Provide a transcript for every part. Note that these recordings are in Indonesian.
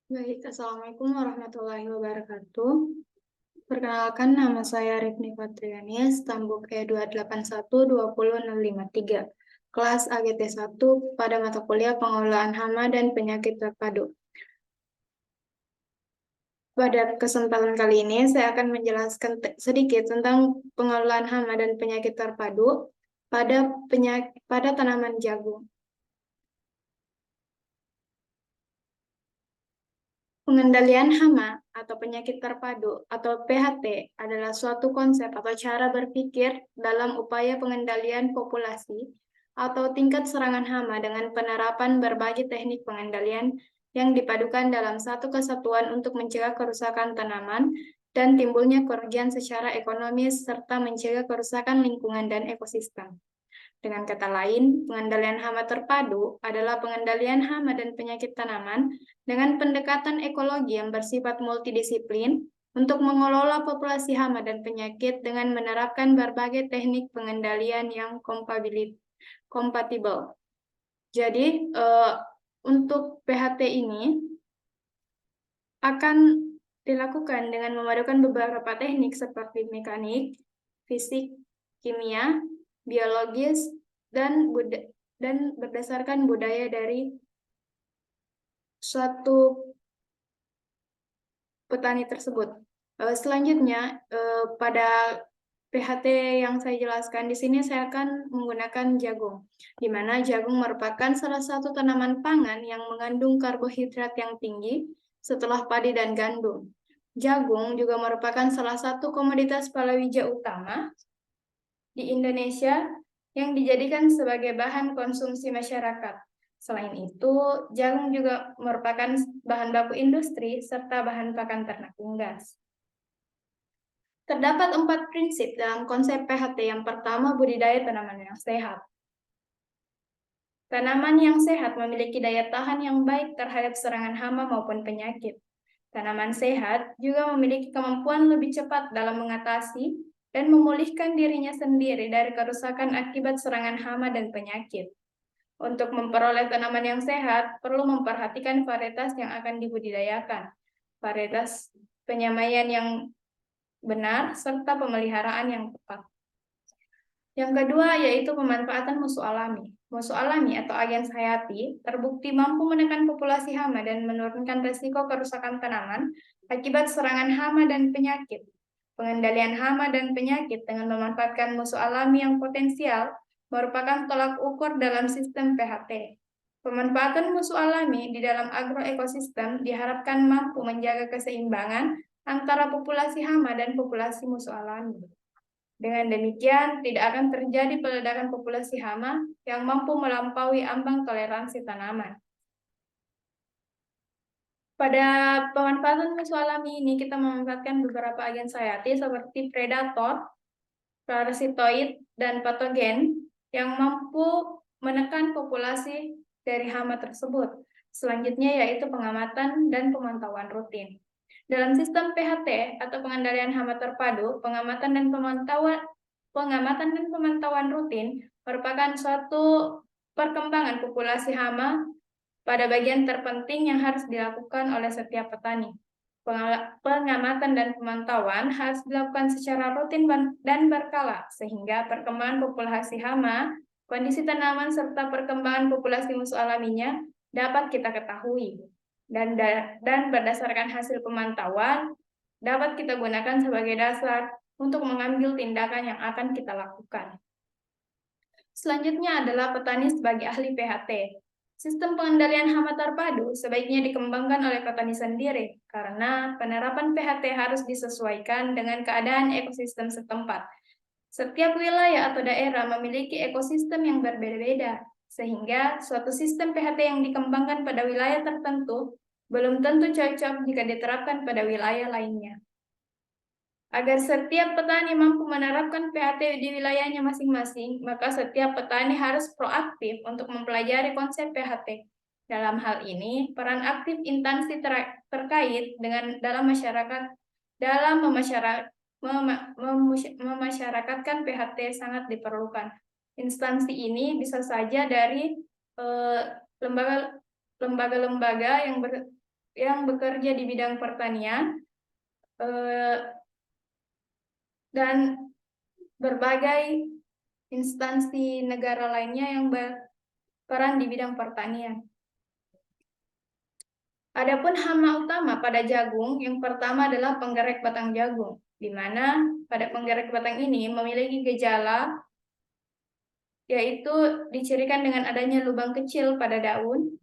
Baik, Assalamualaikum warahmatullahi wabarakatuh. Perkenalkan, nama saya Rifni Fatriani, Stambuk E2812063, kelas AGT 1 pada mata kuliah Pengelolaan Hama dan Penyakit Terpadu. Pada kesempatan kali ini, saya akan menjelaskan sedikit tentang pengelolaan hama dan penyakit terpadu pada tanaman jagung. Pengendalian hama atau penyakit terpadu atau PHT adalah suatu konsep atau cara berpikir dalam upaya pengendalian populasi atau tingkat serangan hama dengan penerapan berbagai teknik pengendalian yang dipadukan dalam satu kesatuan untuk mencegah kerusakan tanaman dan timbulnya kerugian secara ekonomis serta mencegah kerusakan lingkungan dan ekosistem. Dengan kata lain, pengendalian hama terpadu adalah pengendalian hama dan penyakit tanaman dengan pendekatan ekologi yang bersifat multidisiplin untuk mengelola populasi hama dan penyakit dengan menerapkan berbagai teknik pengendalian yang kompatibel. Jadi, untuk PHT ini akan dilakukan dengan memadukan beberapa teknik seperti mekanik, fisik, kimia, biologis, dan berdasarkan budaya dari suatu petani tersebut. Selanjutnya, pada PHT yang saya jelaskan di sini saya akan menggunakan jagung, di mana jagung merupakan salah satu tanaman pangan yang mengandung karbohidrat yang tinggi setelah padi dan gandum. Jagung juga merupakan salah satu komoditas palawija utama di Indonesia yang dijadikan sebagai bahan konsumsi masyarakat. Selain itu, jagung juga merupakan bahan baku industri serta bahan pakan ternak unggas. Terdapat 4 prinsip dalam konsep PHT. Yang pertama, budidaya tanaman yang sehat. Tanaman yang sehat memiliki daya tahan yang baik terhadap serangan hama maupun penyakit. Tanaman sehat juga memiliki kemampuan lebih cepat dalam mengatasi dan memulihkan dirinya sendiri dari kerusakan akibat serangan hama dan penyakit. Untuk memperoleh tanaman yang sehat, perlu memperhatikan varietas yang akan dibudidayakan, varietas penyamaian yang benar, serta pemeliharaan yang tepat. Yang kedua yaitu pemanfaatan musuh alami. Musuh alami atau agens hayati terbukti mampu menekan populasi hama dan menurunkan risiko kerusakan tanaman akibat serangan hama dan penyakit. Pengendalian hama dan penyakit dengan memanfaatkan musuh alami yang potensial merupakan tolak ukur dalam sistem PHT. Pemanfaatan musuh alami di dalam agroekosistem diharapkan mampu menjaga keseimbangan antara populasi hama dan populasi musuh alami. Dengan demikian, tidak akan terjadi peledakan populasi hama yang mampu melampaui ambang toleransi tanaman. Pada pemanfaatan musuh alami ini, kita memanfaatkan beberapa agen hayati seperti predator, parasitoid, dan patogen yang mampu menekan populasi dari hama tersebut. Selanjutnya yaitu pengamatan dan pemantauan rutin. Dalam sistem PHT atau pengendalian hama terpadu, pengamatan dan pemantauan rutin merupakan suatu perkembangan populasi hama pada bagian terpenting yang harus dilakukan oleh setiap petani. Pengamatan dan pemantauan harus dilakukan secara rutin dan berkala, sehingga perkembangan populasi hama, kondisi tanaman, serta perkembangan populasi musuh alaminya dapat kita ketahui. Dan berdasarkan hasil pemantauan, dapat kita gunakan sebagai dasar untuk mengambil tindakan yang akan kita lakukan. Selanjutnya adalah petani sebagai ahli PHT. Sistem pengendalian hama terpadu sebaiknya dikembangkan oleh petani sendiri, karena penerapan PHT harus disesuaikan dengan keadaan ekosistem setempat. Setiap wilayah atau daerah memiliki ekosistem yang berbeda-beda, sehingga suatu sistem PHT yang dikembangkan pada wilayah tertentu belum tentu cocok jika diterapkan pada wilayah lainnya. Agar setiap petani mampu menerapkan PHT di wilayahnya masing-masing, maka setiap petani harus proaktif untuk mempelajari konsep PHT. Dalam hal ini, peran aktif instansi terkait dalam memasyarakatkan PHT sangat diperlukan. Instansi ini bisa saja dari lembaga-lembaga yang yang bekerja di bidang pertanian dan berbagai instansi negara lainnya yang berperan di bidang pertanian. Adapun hama utama pada jagung, yang pertama adalah penggerek batang jagung, di mana pada penggerek batang ini memiliki gejala, yaitu dicirikan dengan adanya lubang kecil pada daun,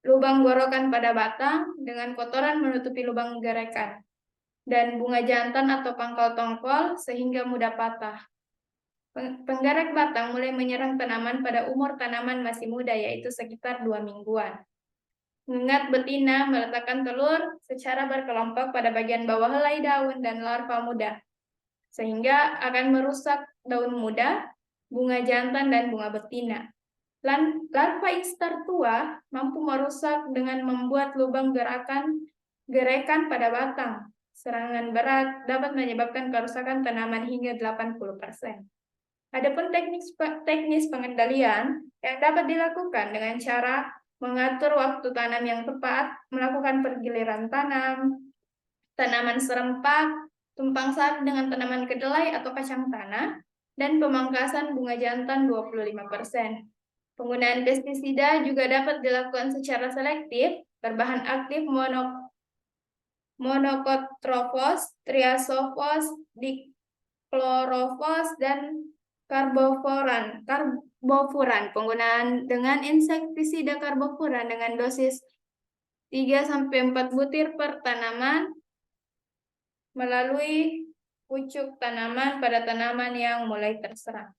lubang gorokan pada batang dengan kotoran menutupi lubang gerekan, dan bunga jantan atau pangkal tongkol sehingga mudah patah. Penggerak batang mulai menyerang tanaman pada umur tanaman masih muda, yaitu sekitar 2 mingguan. Mengingat betina meletakkan telur secara berkelompok pada bagian bawah helai daun dan larva muda, sehingga akan merusak daun muda, bunga jantan, dan bunga betina. Larva instar tua mampu merusak dengan membuat lubang gerekan pada batang. Serangan berat dapat menyebabkan kerusakan tanaman hingga 80%. Adapun teknis pengendalian yang dapat dilakukan dengan cara mengatur waktu tanam yang tepat, melakukan pergiliran tanam, tanaman serempak, tumpang sari dengan tanaman kedelai atau kacang tanah, dan pemangkasan bunga jantan 25%. Penggunaan pestisida juga dapat dilakukan secara selektif, berbahan aktif monokotropos, triasofos, diklorofos, dan karbofuran. Penggunaan dengan insektisida karbofuran dengan dosis 3-4 butir per tanaman melalui pucuk tanaman pada tanaman yang mulai terserang.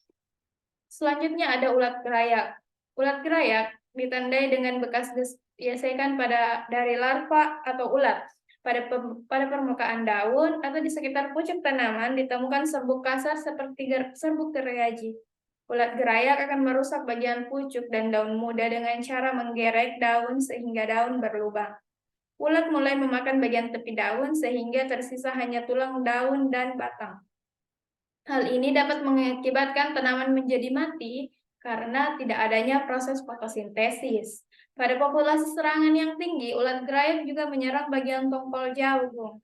Selanjutnya ada ulat gerayak. Ulat gerayak ditandai dengan bekas gesekan dari larva atau ulat. Pada permukaan daun atau di sekitar pucuk tanaman ditemukan serbuk kasar seperti serbuk gergaji. Ulat gerayak akan merusak bagian pucuk dan daun muda dengan cara menggerek daun sehingga daun berlubang. Ulat mulai memakan bagian tepi daun sehingga tersisa hanya tulang daun dan batang. Hal ini dapat mengakibatkan tanaman menjadi mati karena tidak adanya proses fotosintesis. Pada populasi serangan yang tinggi, ulat gerayak juga menyerang bagian tongkol jagung.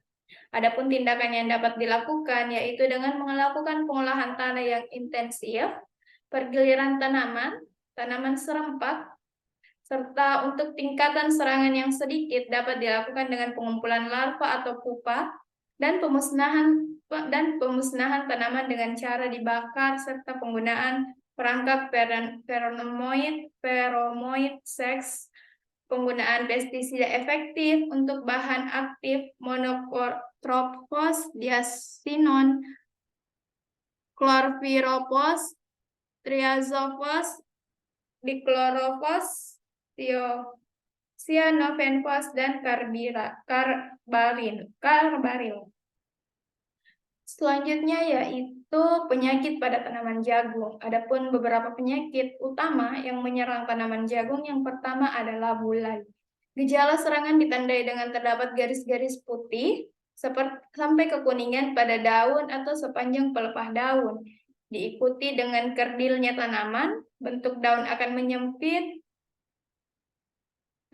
Adapun tindakan yang dapat dilakukan yaitu dengan melakukan pengolahan tanah yang intensif, pergiliran tanaman serempak, serta untuk tingkatan serangan yang sedikit dapat dilakukan dengan pengumpulan larva atau pupa dan pemusnahan tanaman dengan cara dibakar serta penggunaan perangkap feromoid seks, penggunaan pestisida efektif untuk bahan aktif monokotropos, diasinon, klorpirofos, triazofos, diklorofos, cyanophenfos, dan karbaril. Selanjutnya yaitu penyakit pada tanaman jagung. Adapun beberapa penyakit utama yang menyerang tanaman jagung, yang pertama adalah bulai. Gejala serangan ditandai dengan terdapat garis-garis putih sampai kekuningan pada daun atau sepanjang pelepah daun. Diikuti dengan kerdilnya tanaman, bentuk daun akan menyempit,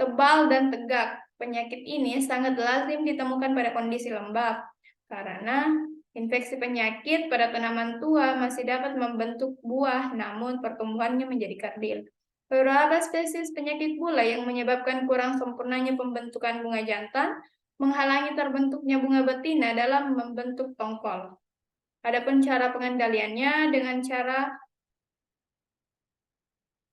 tebal, dan tegak. Penyakit ini sangat lazim ditemukan pada kondisi lembab, karena infeksi penyakit pada tanaman tua masih dapat membentuk buah, namun pertumbuhannya menjadi kerdil. Beberapa spesies penyakit bulai yang menyebabkan kurang sempurnanya pembentukan bunga jantan menghalangi terbentuknya bunga betina dalam membentuk tongkol. Adapun cara pengendaliannya dengan cara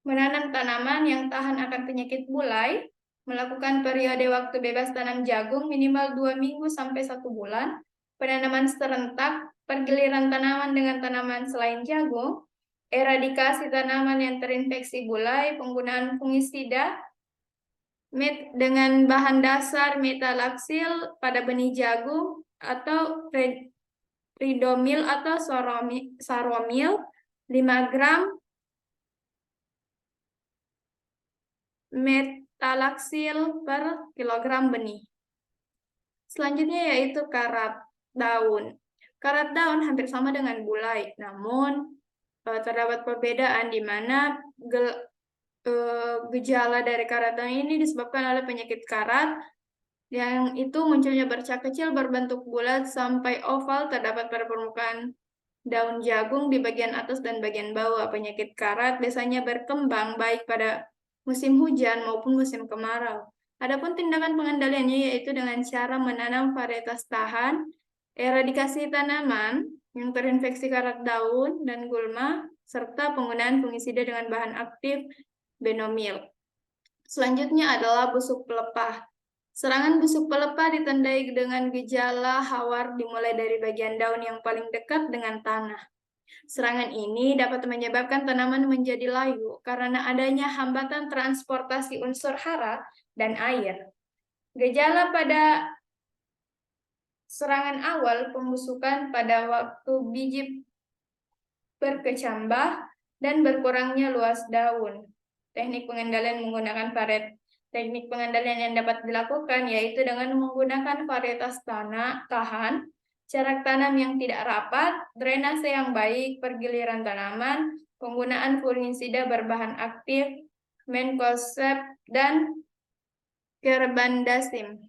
menanam tanaman yang tahan akan penyakit bulai, melakukan periode waktu bebas tanam jagung minimal 2 minggu sampai 1 bulan, penanaman serentak, pergiliran tanaman dengan tanaman selain jagung, eradikasi tanaman yang terinfeksi bulai, penggunaan fungisida dengan bahan dasar metalaksil pada benih jagung atau ridomil atau saromil 5 gram metalaksil per kilogram benih. Selanjutnya yaitu karat daun. Karat daun hampir sama dengan bulai, namun terdapat perbedaan di mana gejala dari karat daun ini disebabkan oleh penyakit karat Yang itu munculnya bercak kecil berbentuk bulat sampai oval terdapat pada permukaan daun jagung di bagian atas dan bagian bawah. Penyakit karat biasanya berkembang baik pada musim hujan maupun musim kemarau. Adapun tindakan pengendaliannya yaitu dengan cara menanam varietas tahan, eradikasi tanaman yang terinfeksi karat daun dan gulma, serta penggunaan fungisida dengan bahan aktif benomil. Selanjutnya adalah busuk pelepah. Serangan busuk pelepah ditandai dengan gejala hawar dimulai dari bagian daun yang paling dekat dengan tanah. Serangan ini dapat menyebabkan tanaman menjadi layu karena adanya hambatan transportasi unsur hara dan air. Gejala pada serangan awal pembusukan pada waktu biji berkecambah dan berkurangnya luas daun. Teknik pengendalian menggunakan Teknik pengendalian yang dapat dilakukan yaitu dengan menggunakan varietas tahan, jarak tanam yang tidak rapat, drainase yang baik, pergiliran tanaman, penggunaan fungisida berbahan aktif, Mancozeb, dan Carbendazim.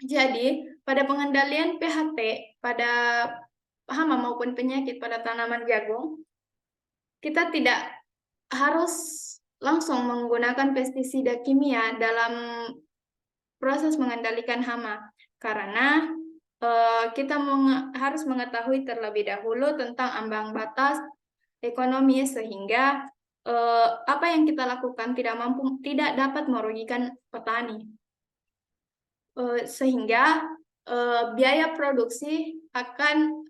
Jadi, pada pengendalian PHT pada hama maupun penyakit pada tanaman jagung, kita tidak harus langsung menggunakan pestisida kimia dalam proses mengendalikan hama, karena kita harus mengetahui terlebih dahulu tentang ambang batas ekonomi sehingga apa yang kita lakukan tidak dapat merugikan petani, sehingga biaya produksi akan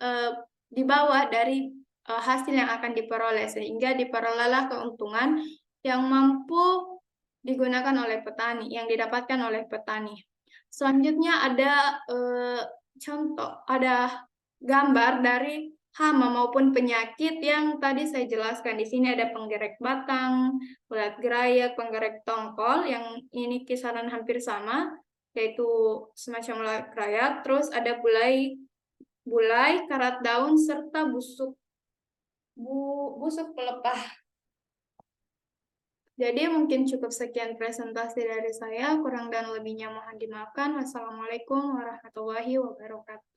di bawah dari hasil yang akan diperoleh, sehingga diperolehlah keuntungan yang mampu digunakan oleh petani, yang didapatkan oleh petani. Selanjutnya ada gambar dari hama maupun penyakit yang tadi saya jelaskan. Di sini ada penggerek batang, ulat gerayak, penggerek tongkol, yang ini kisaran hampir sama, yaitu semacam ulat gerayak. Terus ada bulai, karat daun, serta busuk pelepah. Jadi mungkin cukup sekian presentasi dari saya, kurang dan lebihnya mohon dimaafkan. Wassalamualaikum warahmatullahi wabarakatuh.